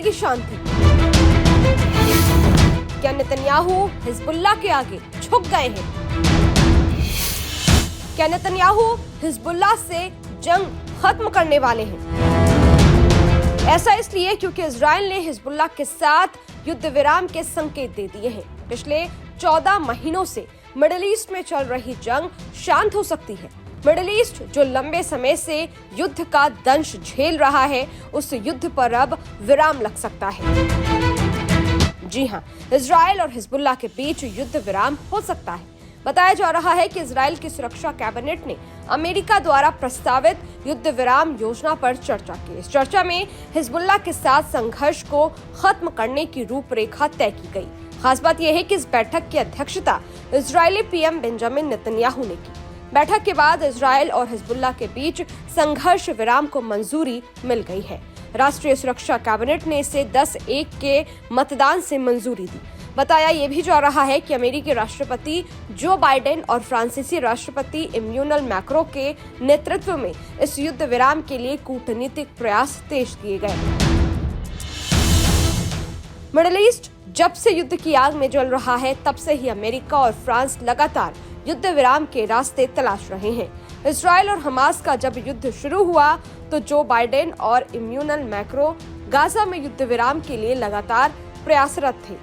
की शांति। क्या Netanyahu Hezbollah के आगे झुक गए हैं? क्या नेतन्याहू हिजबुल्लाह से जंग खत्म करने वाले हैं? ऐसा इसलिए क्योंकि इजराइल ने हिजबुल्लाह के साथ युद्ध विराम के संकेत दे दिए हैं। पिछले 14 महीनों से मिडिल ईस्ट में चल रही जंग शांत हो सकती है। मिडिल ईस्ट जो लंबे समय से युद्ध का दंश झेल रहा है, उस युद्ध पर अब विराम लग सकता है। जी हां, इजराइल और हिजबुल्लाह के बीच युद्ध विराम हो सकता है। बताया जा रहा है कि इजराइल की सुरक्षा कैबिनेट ने अमेरिका द्वारा प्रस्तावित युद्ध विराम योजना पर चर्चा की। इस चर्चा में हिजबुल्लाह के साथ संघर्ष को खत्म करने की रूपरेखा तय की गई। खास बात यह है कि इस बैठक की अध्यक्षता इजरायली पीएम बेंजामिन नेतन्याहू ने की। बैठक के बाद इजराइल और हिजबुल्लाह के बीच संघर्ष विराम को मंजूरी मिल गई है। राष्ट्रीय सुरक्षा कैबिनेट ने इसे 10-1 के मतदान से मंजूरी दी। बताया यह भी जा रहा है कि अमेरिकी राष्ट्रपति जो बाइडेन और फ्रांसीसी राष्ट्रपति इमैनुअल मैक्रों के नेतृत्व में इस युद्ध विराम के लिए कूटनीतिक प्रयास तेज किए गए। मिडिल ईस्ट जब से युद्ध की आग में जल रहा है, तब से ही अमेरिका और फ्रांस लगातार युद्ध विराम के रास्ते तलाश रहे हैं। इजराइल और हमास का जब युद्ध शुरू हुआ तो जो बाइडेन और इमैनुअल मैक्रों गाजा में युद्ध विराम के लिए लगातार प्रयासरत थे।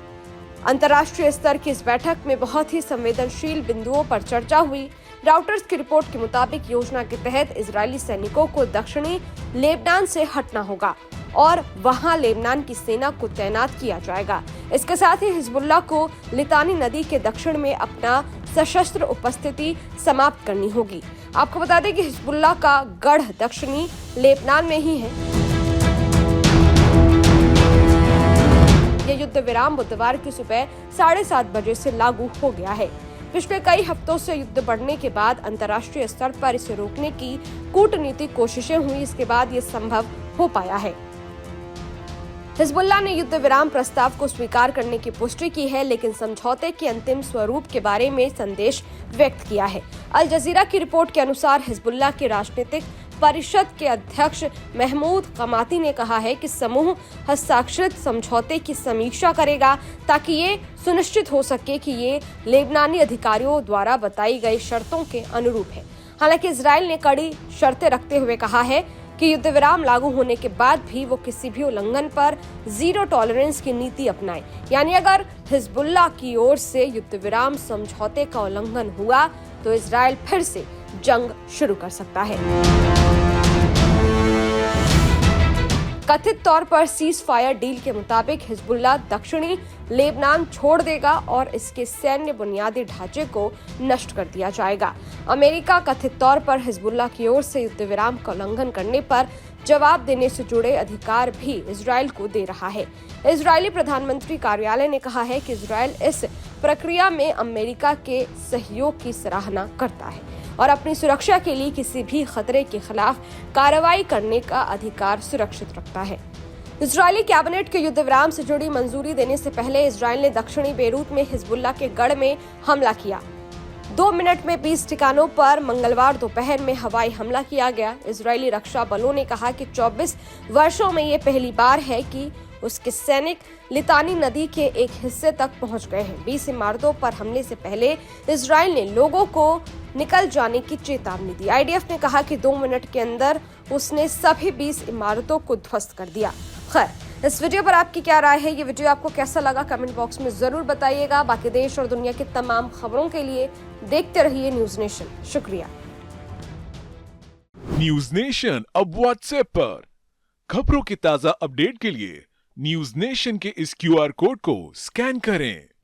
अंतर्राष्ट्रीय स्तर की इस बैठक में बहुत ही संवेदनशील बिंदुओं पर चर्चा हुई। राउटर्स की रिपोर्ट के मुताबिक योजना के तहत इजरायली सैनिकों को दक्षिणी लेबनान से हटना होगा और वहां लेबनान की सेना को तैनात किया जाएगा। इसके साथ ही हिजबुल्लाह को लितानी नदी के दक्षिण में अपना सशस्त्र उपस्थिति समाप्त करनी होगी। आपको बता दें कि हिजबुल्लाह का गढ़ दक्षिणी लेबनान में ही है। यह युद्ध विराम बुधवार की सुबह 7:30 बजे से लागू हो गया है। पिछले कई हफ्तों से युद्ध बढ़ने के बाद अंतर्राष्ट्रीय स्तर पर इसे रोकने की कूटनीतिक कोशिशें हुई। इसके बाद ये संभव हो पाया है। हिजबुल्लाह ने युद्ध विराम प्रस्ताव को स्वीकार करने की पुष्टि की है, लेकिन समझौते के अंतिम स्वरूप के बारे में संदेश व्यक्त किया है। अल जजीरा की रिपोर्ट के अनुसार हिजबुल्लाह के राजनीतिक परिषद के अध्यक्ष महमूद कमाती ने कहा है कि समूह हस्ताक्षरित समझौते की समीक्षा करेगा ताकि ये सुनिश्चित हो सके कि ये लेबनानी अधिकारियों द्वारा बताई गई शर्तों के अनुरूप है। हालांकि इजराइल ने कड़ी शर्तें रखते हुए कहा है कि युद्ध विराम लागू होने के बाद भी वो किसी भी उल्लंघन पर जीरो टॉलरेंस की नीति अपनाए। यानी अगर हिजबुल्लाह की ओर से युद्ध विराम समझौते का उल्लंघन हुआ तो इजराइल फिर से जंग शुरू कर सकता है। कथित तौर पर सीज फायर डील के मुताबिक हिजबुल्लाह दक्षिणी लेबनान छोड़ देगा और इसके सैन्य बुनियादी ढांचे को नष्ट कर दिया जाएगा। अमेरिका कथित तौर पर हिजबुल्लाह की ओर से युद्ध विराम का उल्लंघन करने पर जवाब देने से जुड़े अधिकार भी इजराइल को दे रहा है। इजरायली प्रधानमंत्री कार्यालय ने कहा है कि इजराइल इस प्रक्रिया में अमेरिका के सहयोग की सराहना करता है और अपनी सुरक्षा के लिए किसी भी खतरे के खिलाफ कार्रवाई करने का अधिकार सुरक्षित रखता है। इजरायली कैबिनेट के युद्ध विराम से जुड़ी मंजूरी देने से पहले इजराइल ने दक्षिणी बेरूत में हिजबुल्लाह के गढ़ में हमला किया। 2 मिनट में 20 ठिकानों पर मंगलवार दोपहर में हवाई हमला किया गया। इजरायली रक्षा बलों ने कहा कि 24 वर्षों में ये पहली बार है कि उसके सैनिक लितानी नदी के एक हिस्से तक पहुंच गए हैं। 20 इमारतों पर हमले से पहले इजराइल ने लोगों को निकल जाने की चेतावनी दी। आईडीएफ ने कहा कि 2 मिनट के अंदर उसने सभी 20 इमारतों को ध्वस्त कर दिया। खैर, इस वीडियो पर आपकी क्या राय है? ये वीडियो आपको कैसा लगा? कमेंट बॉक्स में जरूर बताइएगा। बाकी देश और दुनिया की तमाम खबरों के लिए देखते रहिए न्यूज नेशन। शुक्रिया। न्यूज नेशन अब व्हाट्सएप पर खबरों की ताजा अपडेट के लिए न्यूज नेशन के इस QR कोड को स्कैन करें।